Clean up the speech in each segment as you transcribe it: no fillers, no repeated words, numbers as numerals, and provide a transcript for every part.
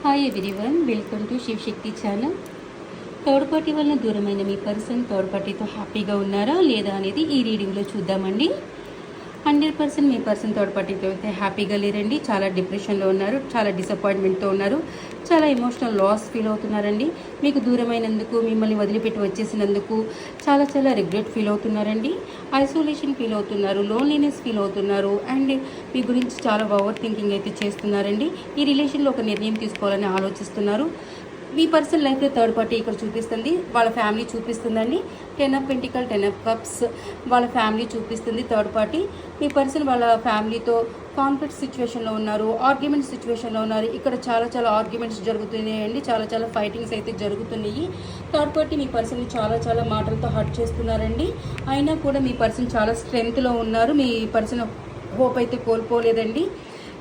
Hi everyone, welcome to Shivshakti channel. Third party వలన దూరమైన మీ person third పార్టీతో హ్యాపీగా ఉన్నారా లేదా అనేది ఈ రీడింగ్లో చూద్దామండి. 100% మీ పర్సన్ థర్డ్ పార్టీతో అయితే హ్యాపీగా లేరండి. చాలా డిప్రెషన్లో ఉన్నారు, చాలా డిసప్పాయింట్మెంట్తో ఉన్నారు, చాలా ఎమోషనల్ లాస్ ఫీల్ అవుతున్నారండి. మీకు దూరమైనందుకు, మిమ్మల్ని వదిలిపెట్టి వచ్చేసినందుకు చాలా చాలా రిగ్రెట్ ఫీల్ అవుతున్నారండి. ఐసోలేషన్ ఫీల్ అవుతున్నారు, లోన్లీనెస్ ఫీల్ అవుతున్నారు అండ్ మీ గురించి చాలా ఓవర్ థింకింగ్ అయితే చేస్తున్నారండి. ఈ రిలేషన్లో ఒక నిర్ణయం తీసుకోవాలని ఆలోచిస్తున్నారు. మీ పర్సన్ లైఫ్లో థర్డ్ పార్టీ ఇక్కడ చూపిస్తుంది, వాళ్ళ ఫ్యామిలీ చూపిస్తుందండి. 10 ఆఫ్ పెంటికల్, 10 ఆఫ్ కప్స్ వాళ్ళ ఫ్యామిలీ చూపిస్తుంది. థర్డ్ పార్టీ మీ పర్సన్ వాళ్ళ ఫ్యామిలీతో కాన్ఫ్లిక్ట్ సిచ్యువేషన్లో ఉన్నారు, ఆర్గ్యుమెంట్ సిచ్యువేషన్లో ఉన్నారు. ఇక్కడ చాలా చాలా ఆర్గ్యుమెంట్స్ జరుగుతున్నాయండి, చాలా చాలా ఫైటింగ్స్ అయితే జరుగుతున్నాయి. థర్డ్ పార్టీ మీ పర్సన్ని చాలా చాలా మాటలతో హర్ట్ చేస్తున్నారండి. అయినా కూడా మీ పర్సన్ చాలా స్ట్రెంగ్త్లో ఉన్నారు. మీ పర్సన్ హోప్ అయితే కోల్పోలేదండి.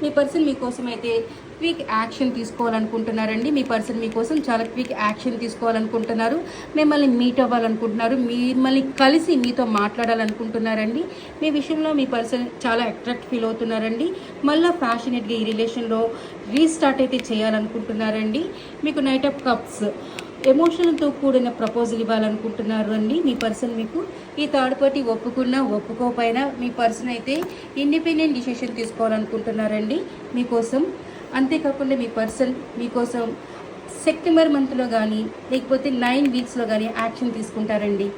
మీ పర్సన్ మీకోసం అయితే క్విక్ యాక్షన్ తీసుకోవాలనుకుంటున్నారండి. మీ పర్సన్ మీకోసం చాలా క్విక్ యాక్షన్ తీసుకోవాలనుకుంటున్నారు. మిమ్మల్ని మీట్ అవ్వాలనుకుంటున్నారు, మిమ్మల్ని కలిసి మీతో మాట్లాడాలనుకుంటున్నారండి. మీ విషయంలో మీ పర్సన్ చాలా అట్రాక్ట్ ఫీల్ అవుతున్నారండి. మళ్ళీ ప్యాషనేట్గా ఈ రిలేషన్లో రీస్టార్ట్ అయితే చేయాలనుకుంటున్నారండి. మీకు నైట్ ఆఫ్ కప్స్ ఎమోషన్తో కూడిన ప్రపోజల్ ఇవ్వాలనుకుంటున్నారు అండి మీ పర్సన్ మీకు. ఈ థర్డ్ పార్టీ ఒప్పుకున్నా ఒప్పుకోకపోయినా మీ పర్సన్ అయితే ఇండిపెండెంట్ డిసిషన్ తీసుకోవాలనుకుంటున్నారండి మీకోసం. అంతేకాకుండా మీ పర్సన్ మీకోసం సెప్టెంబర్ మంత్లో కానీ లేకపోతే 9 వీక్స్లో కానీ యాక్షన్ తీసుకుంటారండి.